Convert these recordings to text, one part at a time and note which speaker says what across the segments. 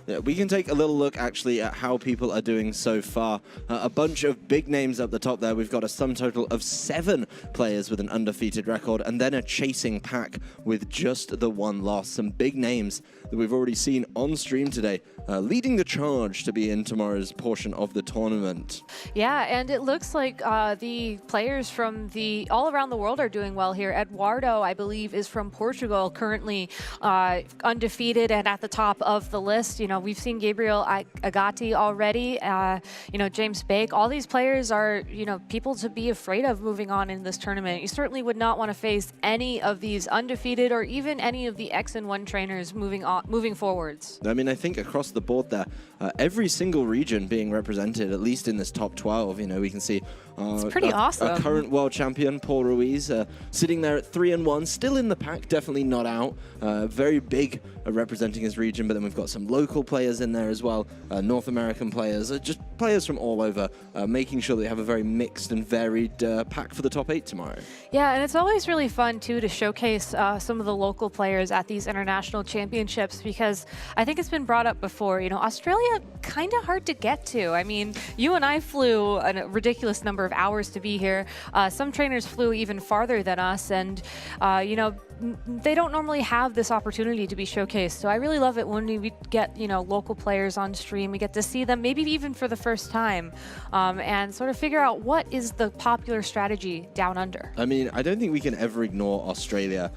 Speaker 1: Yeah, we can take a little look actually at how people are doing so far. A bunch of big names up the top there. We've got a sum total of 7 players with an undefeated record, and then a chasing pack with just the 1 loss. Some big names that we've already seen on stream today, leading the charge to be in tomorrow's portion of the tournament.
Speaker 2: Yeah, and it looks like the players from all around the world are doing well here. Eduardo, I believe, is from Portugal, currently undefeated and at the top of the list. You know, we've seen Gabriel Agati already, you know, James Bake. All these players are, you know, people to be afraid of moving on in this tournament. You certainly would not want to face any of these undefeated or even any of the X and 1 trainers moving forwards.
Speaker 1: I mean, I think across the board there, every single region being represented, at least in this top 12, you know, we can see
Speaker 2: it's pretty awesome.
Speaker 1: A current world champion, Paul Ruiz, sitting there at 3-1, still in the pack, definitely not out. Very big representing his region, but then we've got some local players in there as well, North American players, just players from all over, making sure they have a very mixed and varied pack for the top 8 tomorrow.
Speaker 2: Yeah, and it's always really fun, too, to showcase some of the local players at these international championships, because I think it's been brought up before, you know, Australia, kind of hard to get to. I mean, you and I flew a ridiculous number of hours to be here. Some trainers flew even farther than us, and, you know, they don't normally have this opportunity to be showcased. So I really love it when we get, you know, local players on stream. We get to see them maybe even for the first time, and sort of figure out what is the popular strategy down under.
Speaker 1: I mean, I don't think we can ever ignore Australia.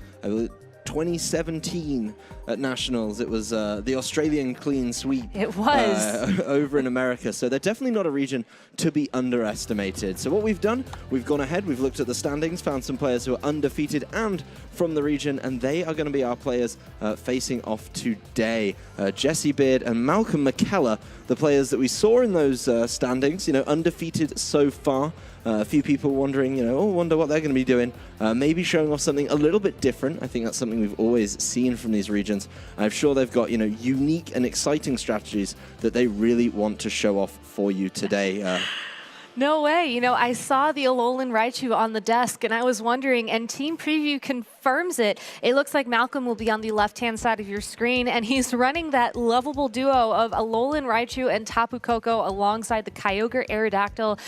Speaker 1: 2017 at Nationals, it was the Australian clean sweep.
Speaker 2: It was.
Speaker 1: Over in America. So they're definitely not a region to be underestimated. So what we've done, we've gone ahead, we've looked at the standings, found some players who are undefeated and from the region, and they are going to be our players facing off today. Jesse Beard and Malcolm Mackellar, the players that we saw in those standings, you know, undefeated so far. A few people wondering, you know, oh, wonder what they're going to be doing. Maybe showing off something a little bit different. I think that's something we've always seen from these regions. I'm sure they've got, you know, unique and exciting strategies that they really want to show off for you today.
Speaker 2: No way. You know, I saw the Alolan Raichu on the desk, and I was wondering, and Team Preview confirms it. It looks like Malcolm will be on the left-hand side of your screen, and he's running that lovable duo of Alolan Raichu and Tapu Koko alongside the Kyogre Aerodactyl,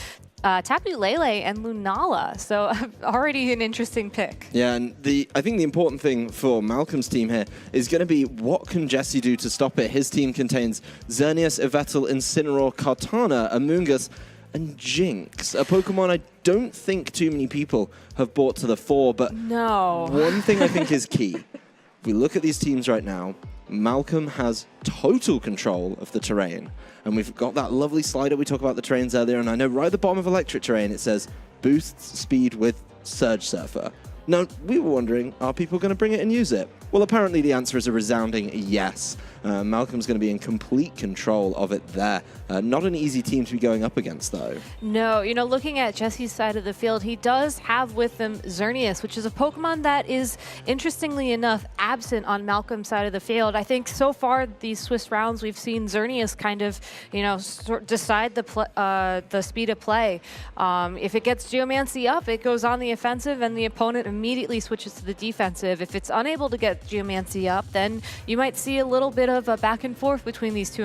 Speaker 2: Tapu Lele, and Lunala. So already an interesting pick.
Speaker 1: Yeah, and I think the important thing for Malcolm's team here is going to be what can Jesse do to stop it. His team contains Xerneas, Yveltal, Incineroar, Kartana, Amoonguss, and Jinx, a Pokemon I don't think too many people have brought to the fore, but
Speaker 2: no.
Speaker 1: One thing I think is key. If we look at these teams right now, Malcolm has total control of the terrain, and we've got that lovely slider. We talked about the terrains earlier, and I know right at the bottom of electric terrain it says boosts speed with Surge Surfer. Now, we were wondering, are people going to bring it and use it? Well, apparently the answer is a resounding yes. Malcolm's going to be in complete control of it there. Not an easy team to be going up against, though.
Speaker 2: No, you know, looking at Jesse's side of the field, he does have with him Xerneas, which is a Pokemon that is, interestingly enough, absent on Malcolm's side of the field. I think so far, these Swiss rounds, we've seen Xerneas kind of, you know, decide the speed of play. If it gets Geomancy up, it goes on the offensive, and the opponent immediately switches to the defensive. If it's unable to get Geomancy up, then you might see a little bit of a back and forth between these two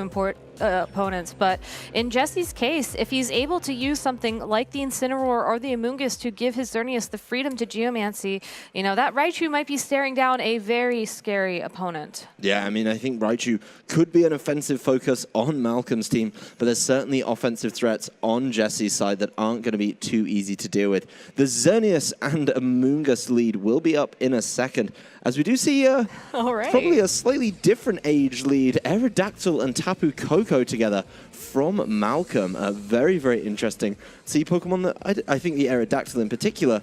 Speaker 2: opponents. But in Jesse's case, if he's able to use something like the Incineroar or the Amoonguss to give his Xerneas the freedom to Geomancy, you know, that Raichu might be staring down a very scary opponent.
Speaker 1: Yeah, I mean, I think Raichu could be an offensive focus on Malcolm's team, but there's certainly offensive threats on Jesse's side that aren't going to be too easy to deal with. The Xerneas and Amoonguss lead will be up in a second, as we do see probably a slightly different age lead. Aerodactyl and Tapu Koko together from Malcolm. Very, very interesting. See, Pokemon that I think the Aerodactyl in particular,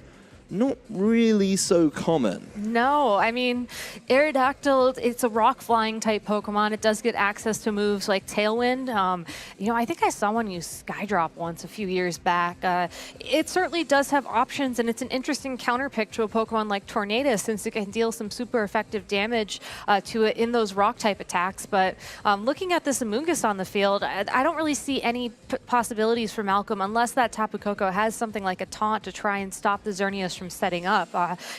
Speaker 1: not really so common.
Speaker 2: No, I mean, Aerodactyl, it's a rock-flying type Pokemon. It does get access to moves like Tailwind. You know, I think I saw one use Skydrop once a few years back. It certainly does have options, and it's an interesting counterpick to a Pokemon like Tornadus, since it can deal some super effective damage to it in those rock-type attacks. But looking at this Amoonguss on the field, I don't really see any possibilities for Malcolm unless that Tapu Koko has something like a taunt to try and stop the Xerneas from setting up.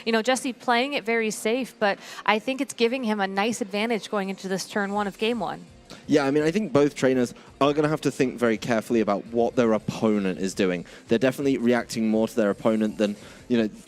Speaker 2: You know, Jesse playing it very safe, but I think it's giving him a nice advantage going into this turn 1 of game 1.
Speaker 1: Yeah, I mean, I think both trainers are going to have to think very carefully about what their opponent is doing. They're definitely reacting more to their opponent than,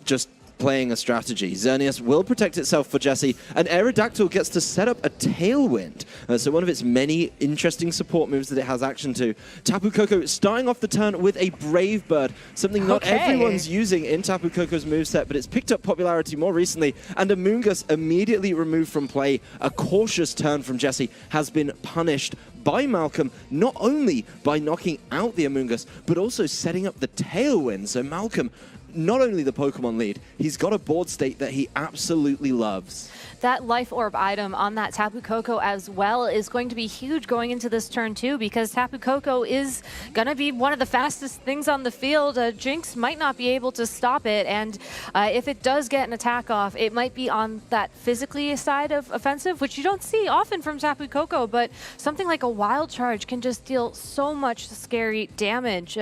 Speaker 1: just playing a strategy. Xerneas will protect itself for Jessie, and Aerodactyl gets to set up a Tailwind. So one of its many interesting support moves that it has action to. Tapu Koko starting off the turn with a Brave Bird, something not everyone's using in Tapu Koko's moveset, but it's picked up popularity more recently, and Amoonguss immediately removed from play. A cautious turn from Jessie has been punished by Malcolm, not only by knocking out the Amoonguss, but also setting up the Tailwind. So Malcolm, not only the Pokemon lead, he's got a board state that he absolutely loves.
Speaker 2: That Life Orb item on that Tapu Koko as well is going to be huge going into this turn too, because Tapu Koko is going to be one of the fastest things on the field. Jinx might not be able to stop it, and if it does get an attack off, it might be on that physically side of offensive, which you don't see often from Tapu Koko, but something like a Wild Charge can just deal so much scary damage.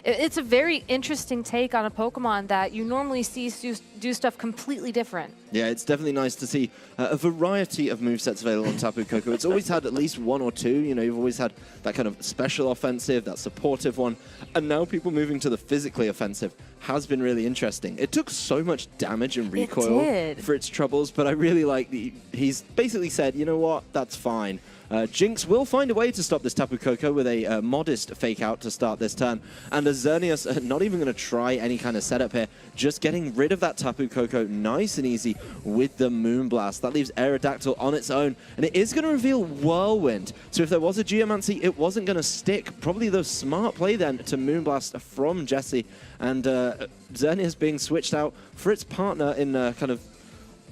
Speaker 2: It's a very interesting take on a Pokemon that you normally see do stuff completely different.
Speaker 1: Yeah, it's definitely nice to see a variety of movesets available on Tapu Koko. It's always had at least one or two. You've always had that kind of special offensive, that supportive one. And now people moving to the physically offensive has been really interesting. It took so much damage and recoil for its troubles, but I really like he's basically said, you know what, that's fine. Jinx will find a way to stop this Tapu Koko with a modest fake out to start this turn. And as Xerneas not even going to try any kind of setup here, just getting rid of that Tapu Koko nice and easy with the Moonblast. That leaves Aerodactyl on its own, and it is going to reveal Whirlwind. So if there was a Geomancy, it wasn't going to stick. Probably the smart play then to Moonblast from Jessie, and Xerneas being switched out for its partner in kind of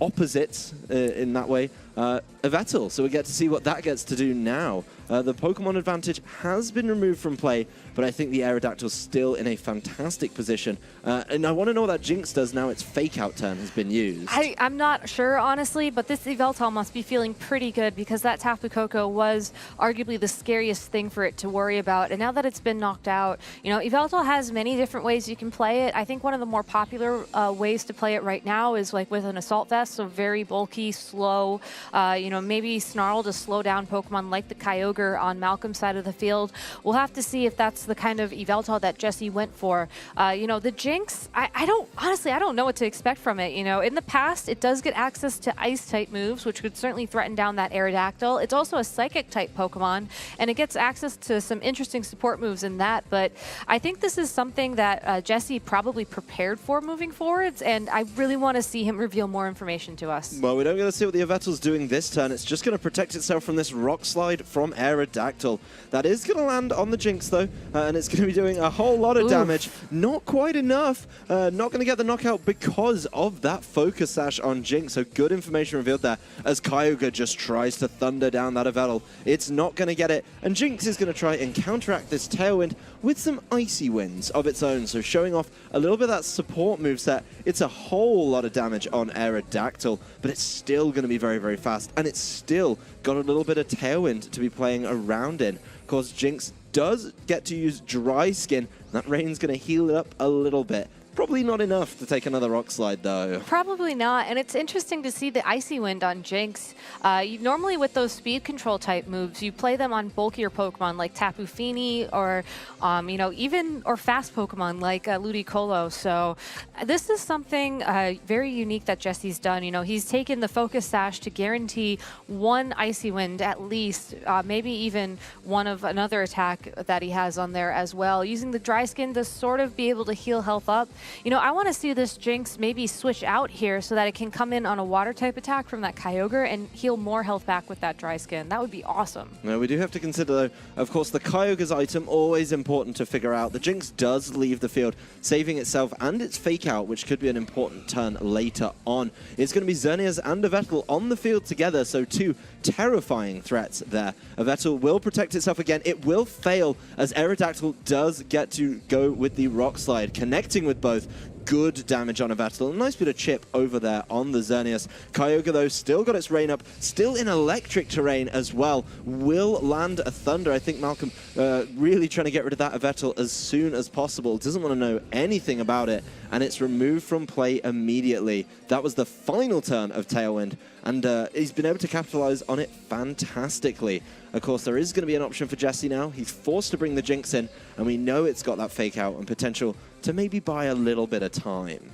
Speaker 1: opposites in that way, Yveltal. So we get to see what that gets to do now. The Pokemon advantage has been removed from play, but I think the Aerodactyl's still in a fantastic position. And I want to know what that Jinx does now its Fake Out turn has been used.
Speaker 2: I'm not sure, honestly, but this Yveltal must be feeling pretty good because that Tapu Koko was arguably the scariest thing for it to worry about. And now that it's been knocked out, Yveltal has many different ways you can play it. I think one of the more popular ways to play it right now is like with an Assault Vest, so very bulky, slow, maybe Snarl to slow down Pokemon like the Kyogre on Malcolm's side of the field. We'll have to see if that's the kind of Yveltal that Jessie went for. The Jinx, I don't know what to expect from it. In the past, it does get access to Ice-type moves, which could certainly threaten down that Aerodactyl. It's also a Psychic-type Pokemon, and it gets access to some interesting support moves in that, but I think this is something that Jessie probably prepared for moving forwards, and I really want to see him reveal more information to us.
Speaker 1: Well, we don't get to see what the Yveltal's doing this turn. It's just going to protect itself from this Rock Slide from Aerodactyl. That is going to land on the Jinx, though, and it's going to be doing a whole lot of damage. Not quite enough. Not going to get the knockout because of that Focus Sash on Jinx. So good information revealed there as Kyogre just tries to thunder down that Yveltal. It's not going to get it, and Jinx is going to try and counteract this Tailwind with some Icy Winds of its own. So showing off a little bit of that support moveset. It's a whole lot of damage on Aerodactyl, but it's still going to be very, very fast, and it's still got a little bit of Tailwind to be playing around in. Of course, Jinx does get to use Dry Skin. That Rain's going to heal it up a little bit. Probably not enough to take another Rock Slide, though.
Speaker 2: Probably not, and it's interesting to see the Icy Wind on Jinx. Normally with those speed control type moves, you play them on bulkier Pokemon like Tapu Fini or, or fast Pokemon like Ludicolo. So this is something very unique that Jessie's done. He's taken the Focus Sash to guarantee one Icy Wind at least, maybe even one of another attack that he has on there as well, using the Dry Skin to sort of be able to heal health up. I want to see this Jinx maybe switch out here so that it can come in on a water type attack from that Kyogre and heal more health back with that Dry Skin. That would be awesome.
Speaker 1: Now, we do have to consider, though, of course, the Kyogre's item, always important to figure out. The Jinx does leave the field, saving itself and its Fake Out, which could be an important turn later on. It's going to be Xerneas and Yveltal on the field together, so two terrifying threats there. Yveltal will protect itself again. It will fail as Aerodactyl does get to go with the Rock Slide, connecting with both. Good damage on Yveltal. A nice bit of chip over there on the Xerneas. Kyogre, though, still got its Rain up. Still in electric terrain as well. Will land a Thunder. I think Malcolm really trying to get rid of that Yveltal as soon as possible. Doesn't want to know anything about it. And it's removed from play immediately. That was the final turn of Tailwind. and he's been able to capitalize on it fantastically. Of course, there is going to be an option for Jesse now. He's forced to bring the Jinx in, and we know it's got that fake out and potential to maybe buy a little bit of time.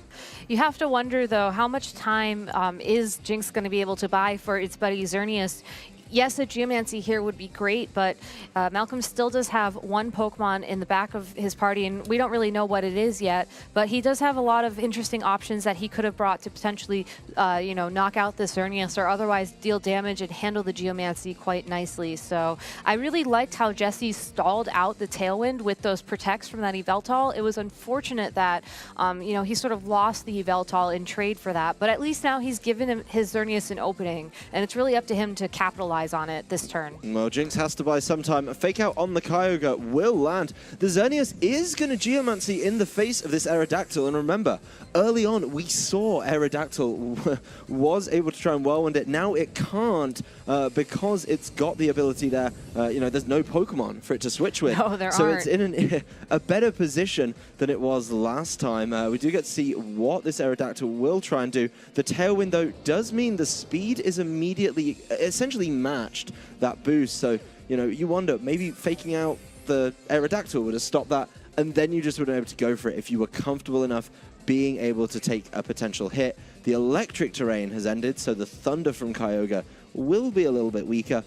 Speaker 2: You have to wonder, though, how much time is Jinx going to be able to buy for its buddy Xerneas? Yes, a Geomancy here would be great, but Malcolm still does have one Pokemon in the back of his party, and we don't really know what it is yet, but he does have a lot of interesting options that he could have brought to potentially, you know, knock out the Xerneas or otherwise deal damage and handle the Geomancy quite nicely. So I really liked how Jesse stalled out the Tailwind with those protects from that Yveltal. It was unfortunate that, you know, he sort of lost the Yveltal in trade for that, but at least now he's given him his Xerneas an opening, and it's really up to him to capitalize on it this turn.
Speaker 1: Well, Jinx has to buy some time. A fake out on the Kyogre will land. The Xerneas is going to Geomancy in the face of this Aerodactyl, and remember, early on we saw Aerodactyl was able to try and whirlwind it. Now it can't because it's got the ability there. You know, there's no Pokemon for it to switch with.
Speaker 2: No, there
Speaker 1: so
Speaker 2: aren't.
Speaker 1: it's in a better position than it was last time. We do get to see what this Aerodactyl will try and do. The Tailwind, though, does mean the speed is immediately, essentially matched that boost. So, you know, you wonder, maybe faking out the Aerodactyl would have stopped that, and then you just would have been able to go for it if you were comfortable enough being able to take a potential hit. The electric terrain has ended, so the Thunder from Kyogre will be a little bit weaker,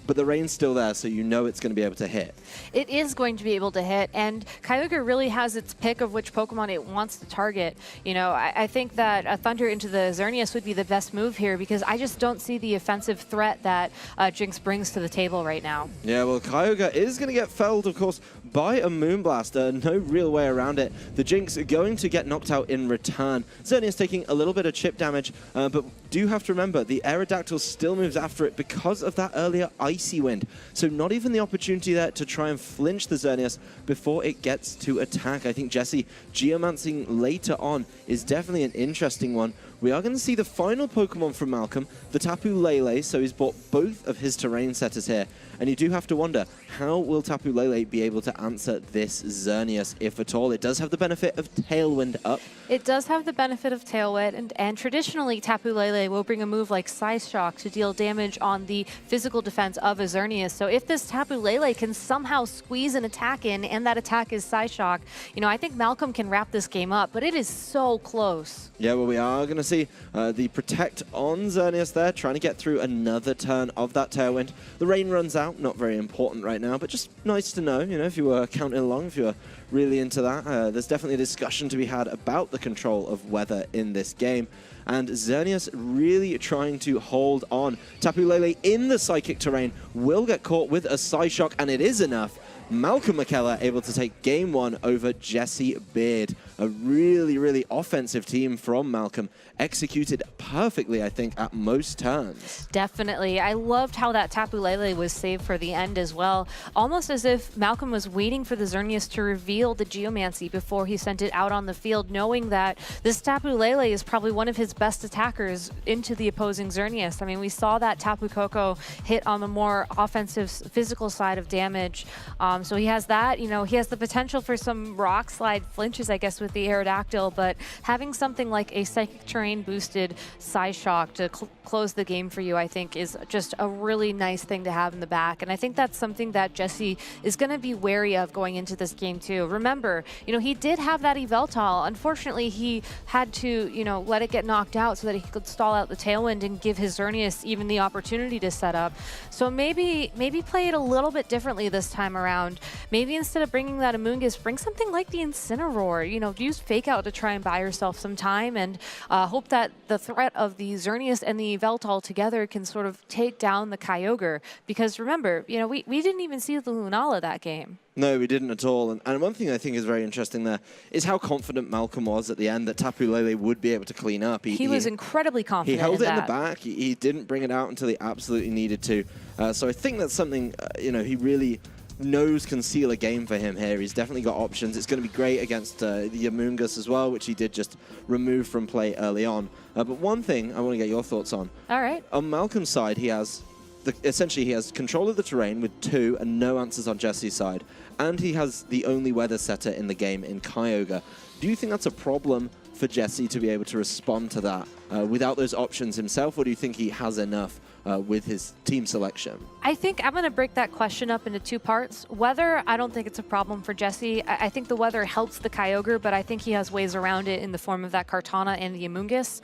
Speaker 1: but the rain's still there, so you know it's going to be able to hit.
Speaker 2: It is going to be able to hit, and Kyogre really has its pick of which Pokemon it wants to target. You know, I think that a Thunder into the Xerneas would be the best move here because I just don't see the offensive threat that Jinx brings to the table right now.
Speaker 1: Yeah, well, Kyogre is going to get felled, of course, by a Moonblast. No real way around it. The Jinx are going to get knocked out in return. Xerneas taking a little bit of chip damage, but do have to remember, the Aerodactyl still moves after it because of that earlier Icy Wind. So not even the opportunity there to try and flinch the Xerneas before it gets to attack. I think Jesse Geomancing later on is definitely an interesting one. We are going to see the final Pokemon from Malcolm, the Tapu Lele, so he's bought both of his terrain setters here. And you do have to wonder, how will Tapu Lele be able to answer this Xerneas, if at all? It does have the benefit of Tailwind up.
Speaker 2: It does have the benefit of Tailwind, and traditionally Tapu Lele will bring a move like Size Shock to deal damage on the physical defense of a Xerneas. So if this Tapu Lele can somehow squeeze an attack in, and that attack is Size Shock, you know, I think Malcolm can wrap this game up, but it is so close.
Speaker 1: Yeah, well, we are going to see the Protect on Xerneas there, trying to get through another turn of that Tailwind. The rain runs out, not very important right now, but just nice to know, you know, if you were counting along, if you were really into that. There's definitely a discussion to be had about the control of weather in this game. And Xerneas really trying to hold on. Tapu Lele in the Psychic terrain will get caught with a Psy Shock, and it is enough. Malcolm Mackellar able to take game one over Jesse Beard. A really, really offensive team from Malcolm. Executed perfectly, I think, at most turns.
Speaker 2: Definitely. I loved how that Tapu Lele was saved for the end as well. Almost as if Malcolm was waiting for the Xerneas to reveal the Geomancy before he sent it out on the field, knowing that this Tapu Lele is probably one of his best attackers into the opposing Xerneas. I mean, we saw that Tapu Koko hit on the more offensive, physical side of damage. So he has that. You know, he has the potential for some rock slide flinches, I guess, with the Aerodactyl, but having something like a Psychic Terrain boosted Size Shock to close the game for you, I think, is just a really nice thing to have in the back. And I think that's something that Jesse is going to be wary of going into this game too. Remember, you know, he did have that Yveltal. Unfortunately, he had to, you know, let it get knocked out so that he could stall out the Tailwind and give his Xerneas even the opportunity to set up. So maybe play it a little bit differently this time around. Maybe instead of bringing that Amoonguss, bring something like the Incineroar. You know, use Fake Out to try and buy yourself some time, and hope that the threat of the Xerneas and the Yveltal together can sort of take down the Kyogre. Because remember, you know, we didn't even see the Lunala that game.
Speaker 1: No, we didn't at all. And one thing I think is very interesting there is how confident Malcolm was at the end that Tapu Lele would be able to clean up.
Speaker 2: He was incredibly confident.
Speaker 1: He held
Speaker 2: in
Speaker 1: it in
Speaker 2: that.
Speaker 1: the back. He didn't bring it out until he absolutely needed to. So I think that's something, you know, he really knows can seal a game for him here. He's definitely got options. It's going to be great against the Amoonguss as well, which he did just remove from play early on. But one thing I want to get your thoughts on.
Speaker 2: All right.
Speaker 1: On Malcolm's side, he has essentially he has control of the terrain with 2 and no answers on Jesse's side, and he has the only weather setter in the game in Kyogre. Do you think that's a problem for Jesse to be able to respond to that without those options himself, or do you think he has enough with his team selection?
Speaker 2: I think I'm going to break that question up into two parts. Weather, I don't think it's a problem for Jesse. I think the weather helps the Kyogre, but I think he has ways around it in the form of that Kartana and the Amoonguss.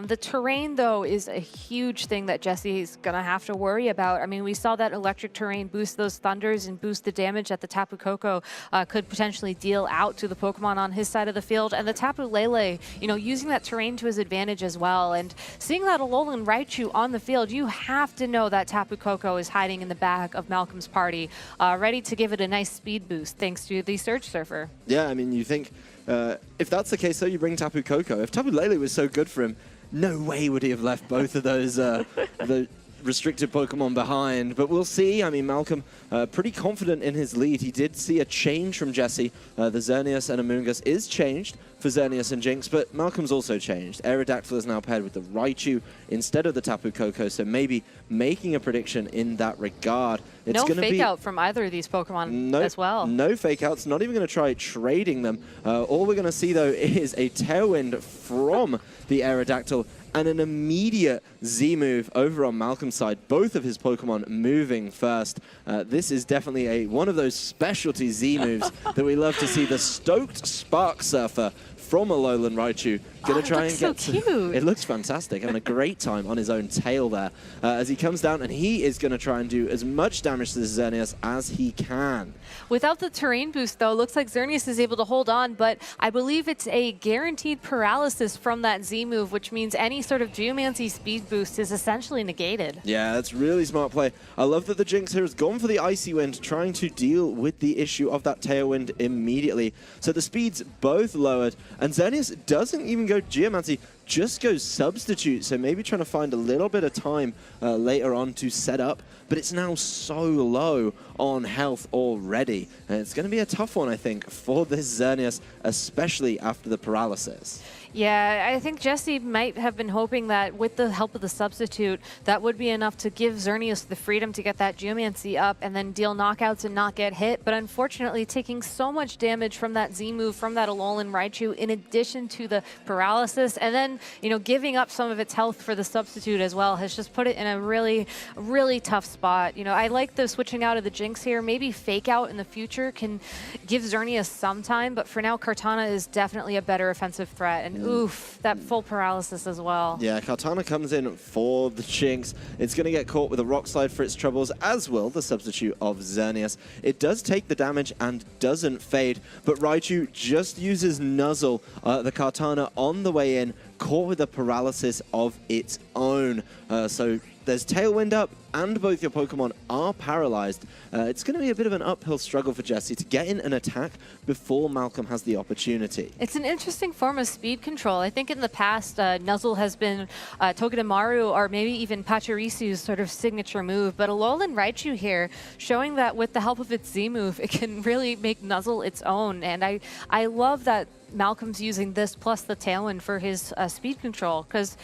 Speaker 2: The terrain, though, is a huge thing that Jesse's going to have to worry about. I mean, we saw that electric terrain boost those thunders and boost the damage that the Tapu Koko could potentially deal out to the Pokemon on his side of the field. And the Tapu Lele, you know, using that terrain to his advantage as well. And seeing that Alolan Raichu on the field, you have to know that Tapu Koko is hiding in the back of Malcolm's party, ready to give it a nice speed boost thanks to the Surge Surfer.
Speaker 1: Yeah, I mean, you think if that's the case, though, you bring Tapu Koko. If Tapu Lele was so good for him, no way would he have left both of those the restricted Pokemon behind. But we'll see. I mean, Malcolm pretty confident in his lead. He did see a change from Jesse. The Xerneas and Amoonguss is changed for Xerneas and Jinx, but Malcolm's also changed. Aerodactyl is now paired with the Raichu instead of the Tapu Koko, so maybe making a prediction in that regard. It's
Speaker 2: no
Speaker 1: gonna
Speaker 2: fake
Speaker 1: be
Speaker 2: out from either of these Pokemon as well.
Speaker 1: No fake outs, not even going to try trading them. All we're going to see, though, is a Tailwind from the Aerodactyl and an immediate Z-move over on Malcolm's side. Both of his Pokemon moving first. This is definitely one of those specialty Z-moves that we love to see. The Stoked Spark Surfer from Alolan Raichu. Gonna try and get
Speaker 2: so cute.
Speaker 1: It looks fantastic. Having a great time on his own tail there as he comes down, and he is going to try and do as much damage to the Xerneas as he can.
Speaker 2: Without the terrain boost, though, looks like Xerneas is able to hold on, but I believe it's a guaranteed paralysis from that Z move, which means any sort of Geomancy speed boost is essentially negated.
Speaker 1: Yeah, that's really smart play. I love that the Jinx here has gone for the Icy Wind, trying to deal with the issue of that Tailwind immediately. So the speed's both lowered, and Xerneas doesn't even go Geomancy, just goes Substitute, so maybe trying to find a little bit of time later on to set up, but it's now so low on health already. And it's going to be a tough one, I think, for this Xerneas, especially after the paralysis.
Speaker 2: Yeah, I think Jesse might have been hoping that with the help of the Substitute, that would be enough to give Xerneas the freedom to get that Geomancy up and then deal knockouts and not get hit. But unfortunately, taking so much damage from that Z move from that Alolan Raichu, in addition to the paralysis, and then, you know, giving up some of its health for the Substitute as well, has just put it in a really, really tough spot. You know, I like the switching out of the Jinx here. Maybe Fake Out in the future can give Xerneas some time, but for now, Kartana is definitely a better offensive threat. And oof, that full paralysis as well. Yeah,
Speaker 1: Kartana comes in for the Jinx. It's going to get caught with a Rock Slide for its troubles, as will the Substitute of Xerneas. It does take the damage and doesn't fade, but Raichu just uses Nuzzle, the Kartana, on the way in, caught with a paralysis of its own. So there's Tailwind up, and both your Pokemon are paralyzed. It's going to be a bit of an uphill struggle for Jesse to get in an attack before Malcolm has the opportunity.
Speaker 2: It's an interesting form of speed control. I think in the past, Nuzzle has been Togedemaru or maybe even Pachirisu's sort of signature move, but Alolan Raichu here showing that with the help of its Z move, it can really make Nuzzle its own. And I love that Malcolm's using this plus the Tailwind for his speed control, because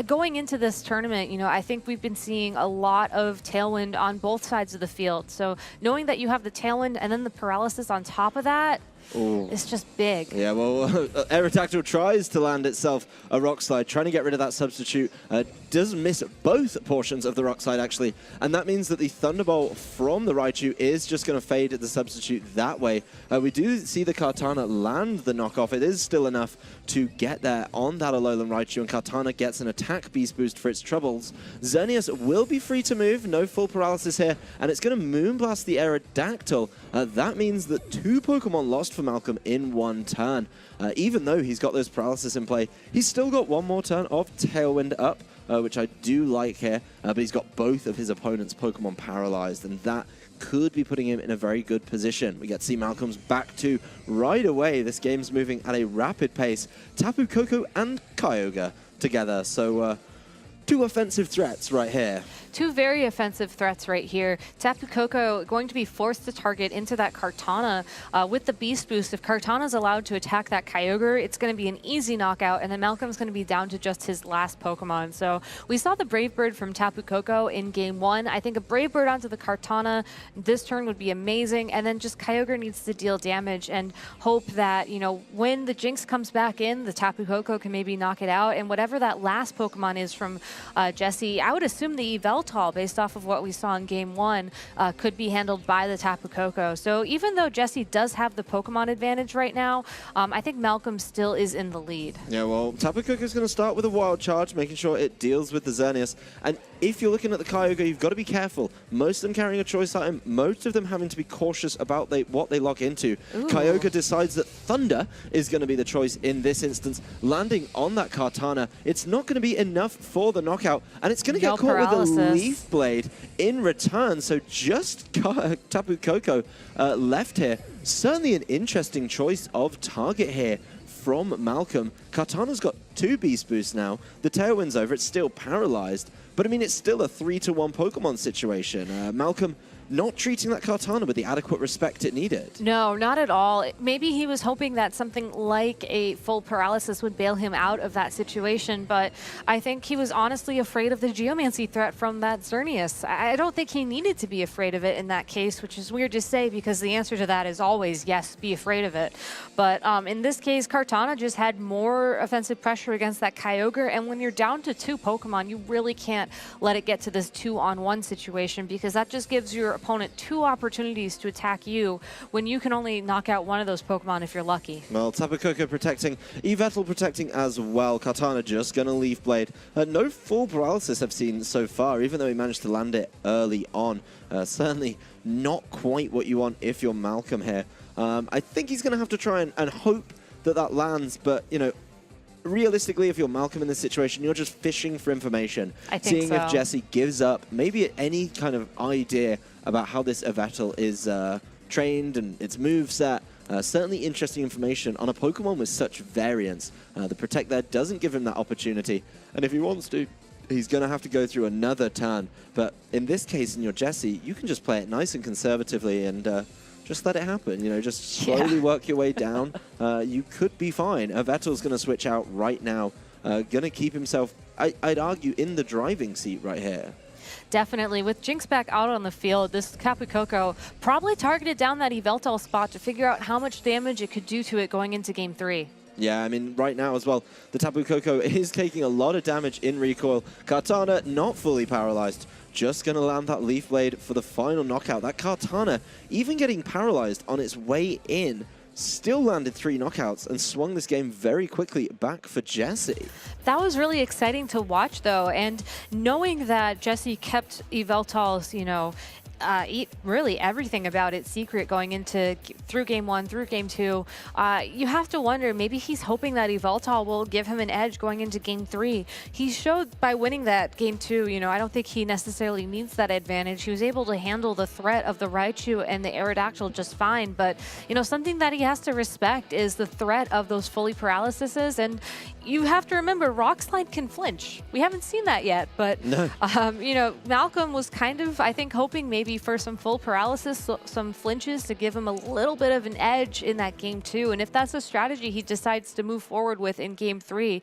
Speaker 2: going into this tournament, you know, I think we've been seeing a lot of Tailwind on both sides of the field. So knowing that you have the Tailwind and then the paralysis on top of that,
Speaker 1: ooh,
Speaker 2: it's just big.
Speaker 1: Yeah, well, Aerodactyl tries to land itself a Rock Slide, trying to get rid of that Substitute. Does miss both portions of the Rock Slide, actually, and that means that the Thunderbolt from the Raichu is just going to fade at the Substitute that way. We do see the Kartana land the knockoff. It is still enough to get there on that Alolan Raichu, and Kartana gets an attack Beast Boost for its troubles. Xerneas will be free to move, no full paralysis here, and it's going to Moonblast the Aerodactyl. That means that 2 Pokemon lost for Malcolm in 1 turn. Even though he's got those paralysis in play, he's still got 1 more turn of Tailwind up, which I do like here, but he's got both of his opponent's Pokemon paralyzed, and that could be putting him in a very good position. We get to see Malcolm's back 2 right away. This game's moving at a rapid pace. Tapu Koko and Kyogre together, so 2 offensive threats right here.
Speaker 2: two very offensive threats right here. Tapu Koko going to be forced to target into that Kartana with the Beast Boost. If Kartana's allowed to attack that Kyogre, it's going to be an easy knockout, and then Malcolm's going to be down to just his last Pokemon. So we saw the Brave Bird from Tapu Koko in Game 1. I think a Brave Bird onto the Kartana this turn would be amazing, and then just Kyogre needs to deal damage and hope that, you know, when the Jinx comes back in, the Tapu Koko can maybe knock it out, and whatever that last Pokemon is from Jesse, I would assume the Yveltal, based off of what we saw in Game 1, could be handled by the Tapu Koko. So even though Jesse does have the Pokemon advantage right now, I think Malcolm still is in the lead.
Speaker 1: Yeah, well, Tapu Koko is going to start with a Wild Charge, making sure it deals with the Xerneas. And if you're looking at the Kyogre, you've got to be careful. Most of them carrying a choice item, most of them having to be cautious about what they lock into.
Speaker 2: Ooh.
Speaker 1: Kyogre decides that Thunder is going to be the choice in this instance. Landing on that Kartana, it's not going to be enough for the knockout, and it's going to get caught with a Leaf Blade in return. So just Tapu Koko left here. Certainly an interesting choice of target here from Malcolm. Kartana's got 2 Beast Boosts now. The Tailwind's over. It's still paralyzed. But, I mean, it's still a 3-to-1 Pokemon situation. Malcolm not treating that Kartana with the adequate respect it needed.
Speaker 2: No, not at all. Maybe he was hoping that something like a full paralysis would bail him out of that situation, but I think he was honestly afraid of the Geomancy threat from that Xerneas. I don't think he needed to be afraid of it in that case, which is weird to say because the answer to that is always yes, be afraid of it. But in this case, Kartana just had more offensive pressure against that Kyogre, and when you're down to 2 Pokemon, you really can't let it get to this 2-on-1 situation because that just gives your opponent 2 opportunities to attack you when you can only knock out one of those Pokemon if you're lucky.
Speaker 1: Well, Tapu Koko protecting, Yveltal protecting as well. Kartana just going to Leaf Blade. No full paralysis I've seen so far, even though he managed to land it early on. Certainly not quite what you want if you're Malcolm here. I think he's going to have to try and hope that that lands, but, you know, realistically, if you're Malcolm in this situation, you're just fishing for information.
Speaker 2: I think
Speaker 1: Seeing if Jesse gives up maybe any kind of idea about how this Yveltal is trained and its moveset. Certainly interesting information on a Pokemon with such variance. The Protect there doesn't give him that opportunity. And if he wants to, he's going to have to go through another turn. But in this case, in your Jesse, you can just play it nice and conservatively and just let it happen, you know, just slowly work your way down. You could be fine. Yveltal's going to switch out right now. Going to keep himself, I'd argue, in the driving seat right here.
Speaker 2: Definitely. With Jinx back out on the field, this Tapu Koko probably targeted down that Yveltal spot to figure out how much damage it could do to it going into Game 3.
Speaker 1: Yeah, I mean, right now as well, the Tapu Koko is taking a lot of damage in recoil. Kartana not fully paralyzed. Just going to land that Leaf Blade for the final knockout. That Kartana, even getting paralyzed on its way in, still landed 3 knockouts and swung this game very quickly back for Jesse.
Speaker 2: That was really exciting to watch, though, and knowing that Jesse kept Yveltal's, you know, really everything about it secret going into through Game 1, through Game 2. You have to wonder, maybe he's hoping that Yveltal will give him an edge going into Game 3. He showed by winning that Game 2, you know, I don't think he necessarily needs that advantage. He was able to handle the threat of the Raichu and the Aerodactyl just fine, but, you know, something that he has to respect is the threat of those fully paralyses, and you have to remember, Rock Slide can flinch. We haven't seen that yet, but,
Speaker 1: no.
Speaker 2: You know, Malcolm was kind of, I think, hoping maybe for some full paralysis, some flinches to give him a little bit of an edge in that Game 2. And if that's a strategy he decides to move forward with in Game 3,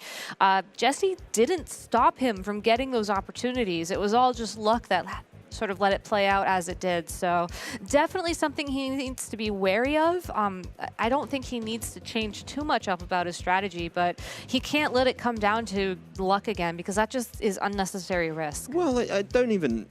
Speaker 2: Jesse didn't stop him from getting those opportunities. It was all just luck that sort of let it play out as it did. So definitely something he needs to be wary of. I don't think he needs to change too much up about his strategy, but he can't let it come down to luck again because that just is unnecessary risk.
Speaker 1: Well, I don't even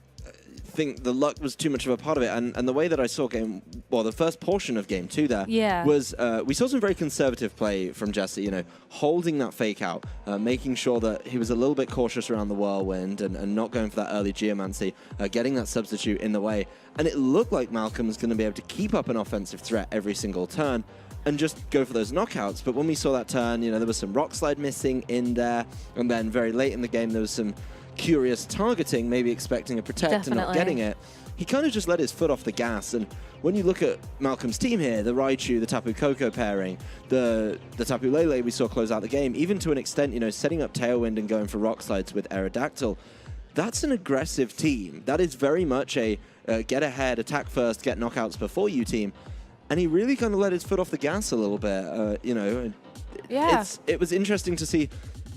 Speaker 1: think the luck was too much of a part of it, and the way that I saw the first portion of Game 2 there was we saw some very conservative play from Jesse, you know, holding that fake out, making sure that he was a little bit cautious around the Whirlwind and not going for that early Geomancy, getting that substitute in the way, and it looked like Malcolm was going to be able to keep up an offensive threat every single turn and just go for those knockouts. But when we saw that turn, you know, there was some Rock Slide missing in there, and then very late in the game there was some curious targeting, maybe expecting a Protect and not getting it. He kind of just let his foot off the gas, and when you look at Malcolm's team here, the Raichu, the Tapu Koko pairing, the Tapu Lele we saw close out the game, even to an extent, you know, setting up Tailwind and going for Rock Slides with Aerodactyl, that's an aggressive team. That is very much a get ahead, attack first, get knockouts before you team. And he really kind of let his foot off the gas a little bit, you know.
Speaker 2: Yeah.
Speaker 1: It was interesting to see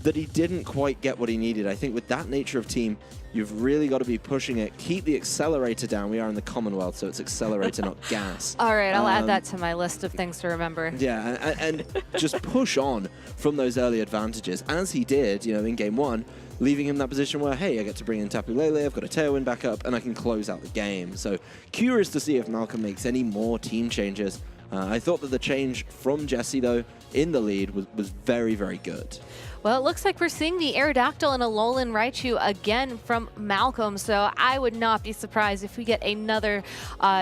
Speaker 1: that he didn't quite get what he needed. I think with that nature of team, you've really got to be pushing it. Keep the accelerator down. We are in the Commonwealth, so it's accelerator, not gas.
Speaker 2: All right, I'll add that to my list of things to remember.
Speaker 1: Yeah, and just push on from those early advantages, as he did, you know, in game one, leaving him in that position where, hey, I get to bring in Tapu Lele, I've got a Tailwind back up, and I can close out the game. So curious to see if Malcolm makes any more team changes. I thought that the change from Jesse, though, in the lead was very, very good.
Speaker 2: Well, it looks like we're seeing the Aerodactyl and Alolan Raichu again from Malcolm, so I would not be surprised if we get another,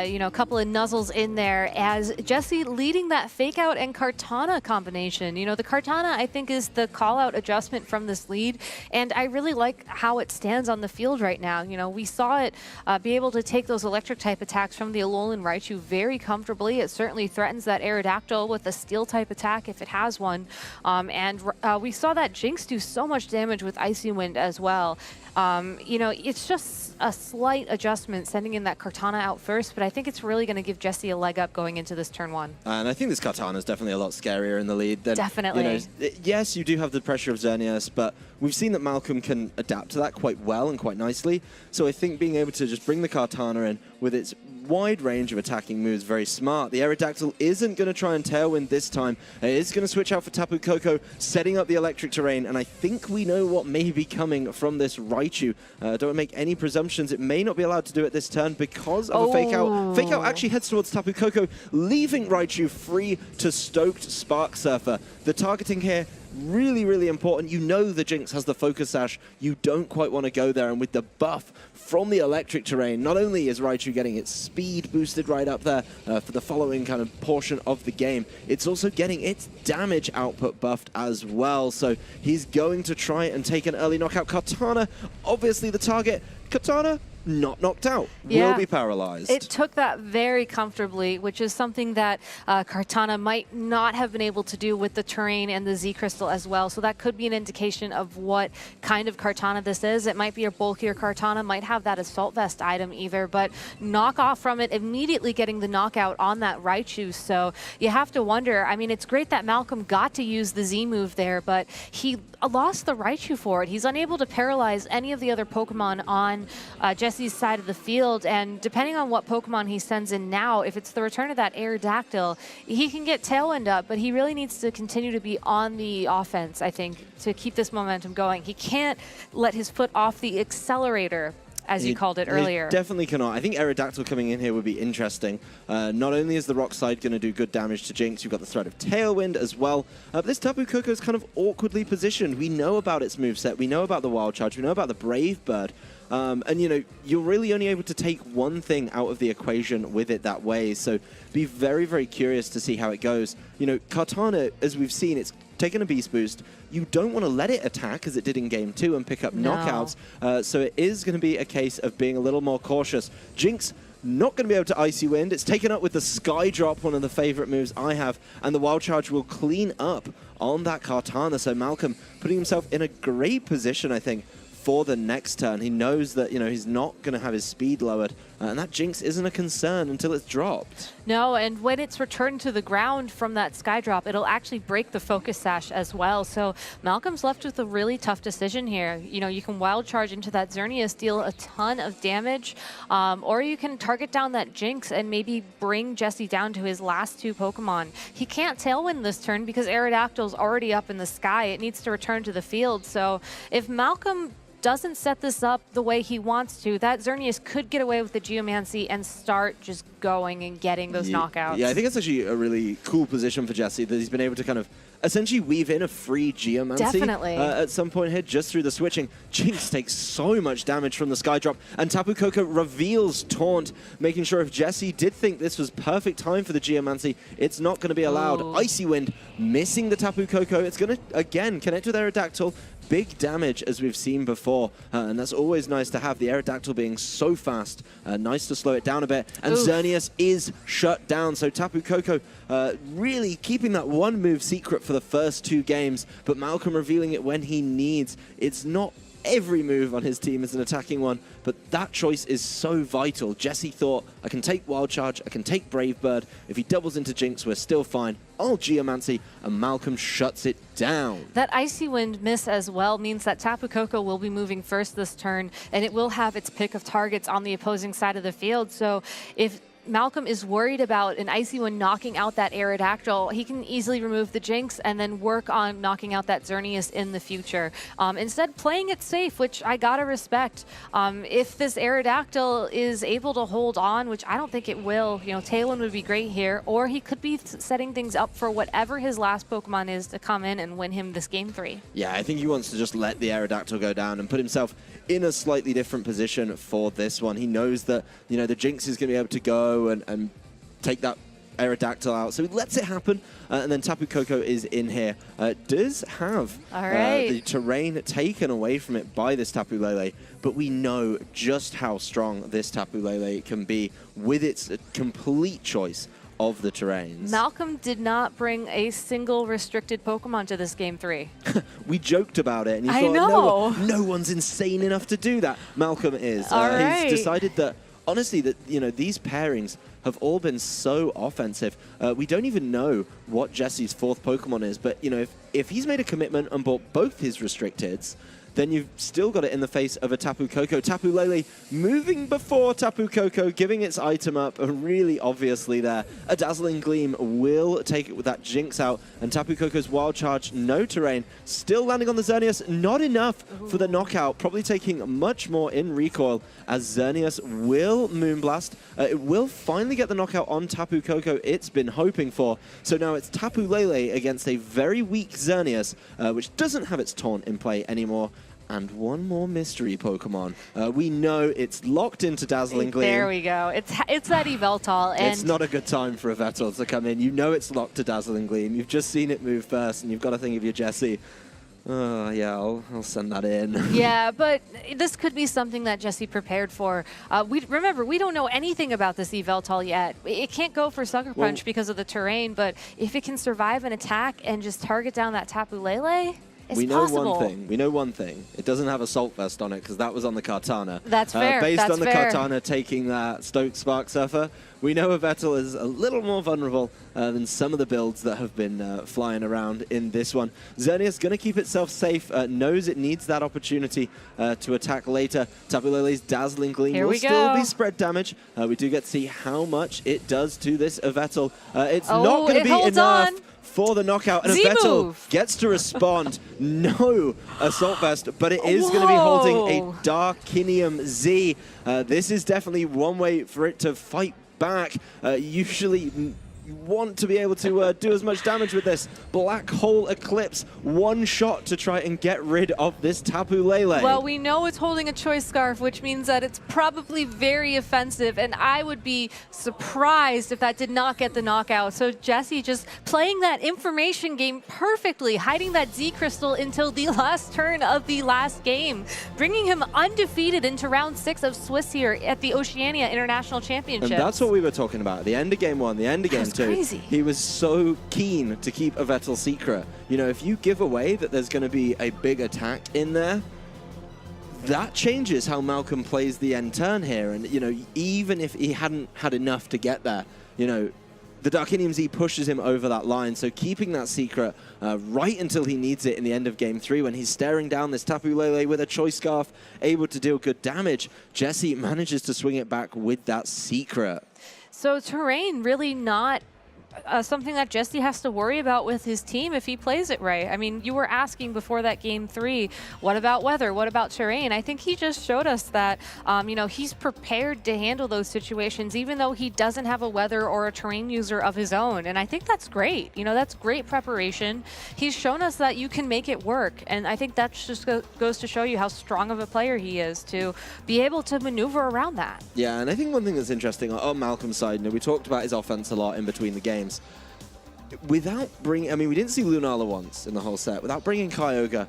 Speaker 2: you know, couple of nuzzles in there as Jesse leading that Fake Out and Kartana combination. You know, the Kartana, I think, is the call-out adjustment from this lead, and I really like how it stands on the field right now. You know, we saw it be able to take those electric-type attacks from the Alolan Raichu very comfortably. It certainly threatens that Aerodactyl with a Steel-type attack if it has one, and we saw that Jinx do so much damage with Icy Wind as well. You know, it's just a slight adjustment sending in that Kartana out first, but I think it's really going to give Jesse a leg up going into this turn one.
Speaker 1: And I think this Kartana is definitely a lot scarier in the lead than,
Speaker 2: definitely.
Speaker 1: You know, yes, you do have the pressure of Xerneas, but we've seen that Malcolm can adapt to that quite well and quite nicely. So I think being able to just bring the Kartana in with its wide range of attacking moves, very smart. The Aerodactyl isn't going to try and Tailwind this time. It is going to switch out for Tapu Koko, setting up the electric terrain, and I think we know what may be coming from this Raichu. Don't make any presumptions. It may not be allowed to do it this turn because of a Fake Out. Fake Out actually heads towards Tapu Koko, leaving Raichu free to Stoked Spark Surfer. The targeting here, really, really important. You know the Jinx has the Focus Sash. You don't quite want to go there, and with the buff from the electric terrain, not only is Raichu getting its speed boosted right up there for the following kind of portion of the game, it's also getting its damage output buffed as well. So he's going to try and take an early knockout. Kartana, obviously the target. Kartana, not knocked out, will be paralyzed.
Speaker 2: It took that very comfortably, which is something that Kartana might not have been able to do with the terrain and the Z Crystal as well. So that could be an indication of what kind of Kartana this is. It might be a bulkier Kartana, might have that Assault Vest item either, but knock off from it, immediately getting the knockout on that Raichu. So you have to wonder, I mean, it's great that Malcolm got to use the Z move there, but he lost the Raichu for it. He's unable to paralyze any of the other Pokemon on Jesse's side of the field, and depending on what Pokemon he sends in now, if it's the return of that Aerodactyl, he can get Tailwind up, but he really needs to continue to be on the offense, I think, to keep this momentum going. He can't let his foot off the accelerator, as you called it earlier.
Speaker 1: Definitely cannot. I think Aerodactyl coming in here would be interesting. Not only is the Rock side going to do good damage to Jinx, you've got the threat of Tailwind as well. But this Tapu Koko is kind of awkwardly positioned. We know about its moveset, we know about the Wild Charge, we know about the Brave Bird. And, you know, you're really only able to take one thing out of the equation with it that way. So be very, very curious to see how it goes. You know, Kartana, as we've seen, it's taken a Beast Boost. You don't want to let it attack, as it did in Game 2, and pick up knockouts. So it is going to be a case of being a little more cautious. Jinx, not going to be able to Icy Wind. It's taken up with the Sky Drop, one of the favorite moves I have, and the Wild Charge will clean up on that Kartana. So Malcolm putting himself in a great position, I think, for the next turn. He knows that, you know, he's not going to have his speed lowered, and that Jinx isn't a concern until it's dropped.
Speaker 2: No, and when it's returned to the ground from that Sky Drop, it'll actually break the Focus Sash as well. So Malcolm's left with a really tough decision here. You know, you can Wild Charge into that Xerneas, deal a ton of damage, or you can target down that Jinx and maybe bring Jesse down to his last two Pokemon. He can't Tailwind this turn because Aerodactyl's already up in the sky. It needs to return to the field. So if Malcolm doesn't set this up the way he wants to, that Xerneas could get away with the Geomancy and start just going and getting those knockouts.
Speaker 1: Yeah, I think it's actually a really cool position for Jesse, that he's been able to kind of essentially weave in a free Geomancy at some point here, just through the switching. Jinx takes so much damage from the Sky Drop, and Tapu Koko reveals Taunt, making sure if Jesse did think this was perfect time for the Geomancy, it's not going to be allowed. Icy Wind missing the Tapu Koko. It's going to, again, connect with Aerodactyl. Big damage, as we've seen before, and that's always nice to have, the Aerodactyl being so fast. Nice to slow it down a bit, and Xerneas is shut down, so Tapu Koko really keeping that one move secret for the first two games, but Malcolm revealing it when he needs. It's not every move on his team is an attacking one, but that choice is so vital. Jesse thought, I can take Wild Charge, I can take Brave Bird. If he doubles into Jinx, we're still fine. I'll Geomancy, and Malcolm shuts it down.
Speaker 2: That Icy Wind miss as well means that Tapu Koko will be moving first this turn, and it will have its pick of targets on the opposing side of the field. So if Malcolm is worried about an Icy Wind knocking out that Aerodactyl, he can easily remove the Jinx and then work on knocking out that Xerneas in the future. Instead, playing it safe, which I gotta respect. If this Aerodactyl is able to hold on, which I don't think it will, you know, Talon would be great here, or he could be setting things up for whatever his last Pokemon is to come in and win him this game 3.
Speaker 1: Yeah, I think he wants to just let the Aerodactyl go down and put himself in a slightly different position for this one. He knows that, you know, the Jinx is going to be able to go and take that Aerodactyl out. So he lets it happen, and then Tapu Koko is in here. Does have the terrain taken away from it by this Tapu Lele, but we know just how strong this Tapu Lele can be with its complete choice of the terrains.
Speaker 2: Malcolm did not bring a single restricted Pokemon to this game 3.
Speaker 1: We joked about it, and you
Speaker 2: I
Speaker 1: thought,
Speaker 2: know.
Speaker 1: no one's insane enough to do that. Malcolm is. He's decided that, honestly, that, you know, these pairings have all been so offensive. We don't even know what Jesse's 4th Pokemon is, but, you know, if he's made a commitment and bought both his restricteds, then you've still got it in the face of a Tapu Koko. Tapu Lele moving before Tapu Koko, giving its item up really obviously there. A Dazzling Gleam will take it with that Jinx out, and Tapu Koko's Wild Charge, no terrain, still landing on the Xerneas, not enough for the knockout, probably taking much more in recoil as Xerneas will Moonblast. It will finally get the knockout on Tapu Koko it's been hoping for. So now it's Tapu Lele against a very weak Xerneas, which doesn't have its Taunt in play anymore. And one more mystery Pokemon. We know it's locked into Dazzling Gleam.
Speaker 2: There we go. It's that Yveltal. And
Speaker 1: it's not a good time for a Yveltal to come in. You know it's locked to Dazzling Gleam. You've just seen it move first, and you've got to think of your Jesse. Yeah, I'll send that in.
Speaker 2: Yeah, but this could be something that Jesse prepared for. Remember, we don't know anything about this Yveltal yet. It can't go for Sucker Punch because of the terrain, but if it can survive an attack and just target down that Tapu Lele,
Speaker 1: we know one thing. We know one thing. It doesn't have Assault Vest on it because that was on the Kartana.
Speaker 2: That's fair.
Speaker 1: Based on the Kartana taking that Stoke Spark Surfer, we know Yveltal is a little more vulnerable than some of the builds that have been flying around in this one. Xerneas going to keep itself safe, knows it needs that opportunity to attack later. Tapu Lele's Dazzling Gleam will still be spread damage. We do get to see how much it does to this Yveltal. It's not going to be enough for the knockout, and Yveltal gets to respond. No Assault Vest, but it is going to be holding a Darkinium Z. This is definitely one way for it to fight back. Usually you want to be able to do as much damage with this. Black Hole Eclipse, one shot to try and get rid of this Tapu Lele.
Speaker 2: Well, we know it's holding a Choice Scarf, which means that it's probably very offensive, and I would be surprised if that did not get the knockout. So Jesse just playing that information game perfectly, hiding that Z Crystal until the last turn of the last game, bringing him undefeated into round 6 of Swiss here at the Oceania International Championship.
Speaker 1: And that's what we were talking about at the end of game 1, the end of game 2.
Speaker 2: Crazy.
Speaker 1: He was so keen to keep Yveltal secret. You know, if you give away that there's going to be a big attack in there, that changes how Malcolm plays the end turn here. And, you know, even if he hadn't had enough to get there, you know, the Darkinium Z pushes him over that line. So keeping that secret right until he needs it in the end of game 3 when he's staring down this Tapu Lele with a Choice Scarf, able to deal good damage, Jesse manages to swing it back with that secret.
Speaker 2: So terrain really not something that Jesse has to worry about with his team if he plays it right. I mean, you were asking before that game 3, what about weather? What about terrain? I think he just showed us that, you know, he's prepared to handle those situations, even though he doesn't have a weather or a terrain user of his own. And I think that's great. You know, that's great preparation. He's shown us that you can make it work. And I think that just goes to show you how strong of a player he is to be able to maneuver around that.
Speaker 1: Yeah, and I think one thing that's interesting on Malcolm's side, you know, we talked about his offense a lot in between the games. Without bringing, I mean, we didn't see Lunala once in the whole set. Without bringing Kyogre,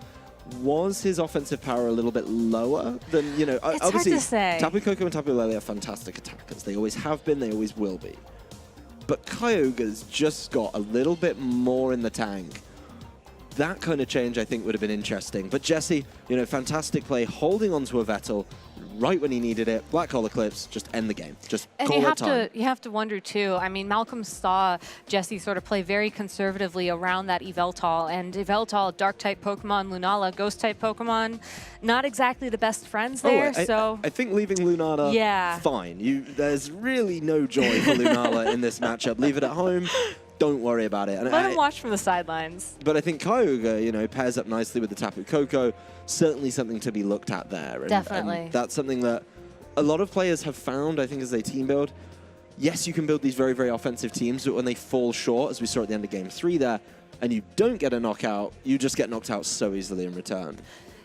Speaker 1: was his offensive power a little bit lower than, you know,
Speaker 2: it's
Speaker 1: obviously
Speaker 2: hard to say.
Speaker 1: Tapu Koko and Tapu Lele are fantastic attackers. They always have been, they always will be. But Kyogre's just got a little bit more in the tank. that kind of change, I think, would have been interesting. But Jesse, you know, fantastic play, holding on to a Vettel right when he needed it. Black Hole Eclipse, just end the game. Just
Speaker 2: and
Speaker 1: call it time.
Speaker 2: You have to wonder, too. I mean, Malcolm saw Jesse sort of play very conservatively around that Yveltal. And Yveltal, Dark-type Pokemon, Lunala, Ghost-type Pokemon, not exactly the best friends there.
Speaker 1: I think leaving Lunala, fine. There's really no joy for Lunala in this matchup. Leave it at home. Don't worry about it. And
Speaker 2: let him watch from the sidelines.
Speaker 1: But I think Kyogre, you know, pairs up nicely with the Tapu Koko. Certainly something to be looked at there. And,
Speaker 2: Definitely.
Speaker 1: And that's something that a lot of players have found, I think, as they team build. Yes, you can build these very, very offensive teams, but when they fall short, as we saw at the end of Game 3 there, and you don't get a knockout, you just get knocked out so easily in return.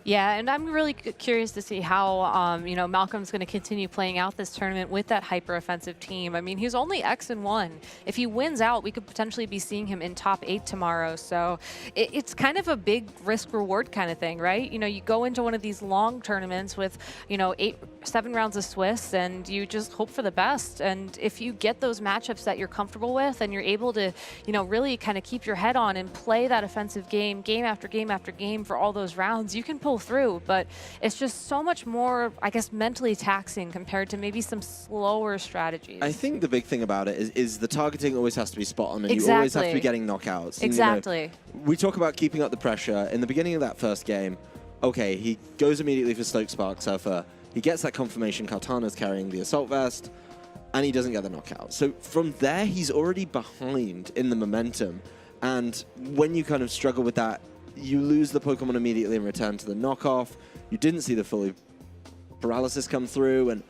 Speaker 2: Yeah, and I'm really curious to see how you know, Malcolm's going to continue playing out this tournament with that hyper-offensive team. I mean, he's only X-1. If he wins out, we could potentially be seeing him in top 8 tomorrow. So it's kind of a big risk-reward kind of thing, right? You know, you go into one of these long tournaments with, you know, 7 rounds of Swiss, and you just hope for the best. And if you get those matchups that you're comfortable with, and you're able to, you know, really kind of keep your head on and play that offensive game, game after game after game for all those rounds, you can pull through. But it's just so much more, I guess, mentally taxing compared to maybe some slower strategies.
Speaker 1: I think the big thing about it is the targeting always has to be spot on, and you always have to be getting knockouts.
Speaker 2: Exactly.
Speaker 1: And, you know, we talk about keeping up the pressure. In the beginning of that first game, okay, he goes immediately for Stoke Spark Surfer. He gets that confirmation Kartana's carrying the Assault Vest, and he doesn't get the knockout. So from there, he's already behind in the momentum. And when you kind of struggle with that, you lose the Pokemon immediately in return to the knockoff. You didn't see the fully paralysis come through. And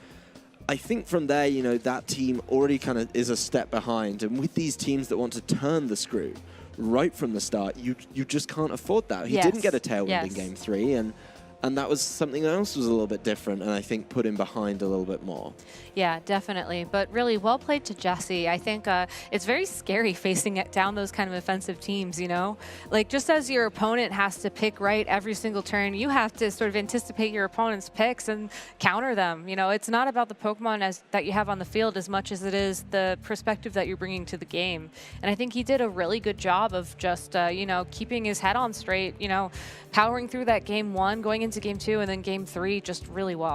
Speaker 1: I think from there, you know, that team already kind of is a step behind. And with these teams that want to turn the screw right from the start, you just can't afford that. He didn't get a tailwind in Game 3. And that was something else was a little bit different, and I think put him behind a little bit more.
Speaker 2: Yeah, definitely. But really, well played to Jesse. I think it's very scary facing down those kind of offensive teams, you know? Like, just as your opponent has to pick right every single turn, you have to sort of anticipate your opponent's picks and counter them. You know, it's not about the Pokemon that you have on the field as much as it is the perspective that you're bringing to the game. And I think he did a really good job of just, you know, keeping his head on straight, you know, powering through that Game 1, going into Game 2, and then Game 3 just really well.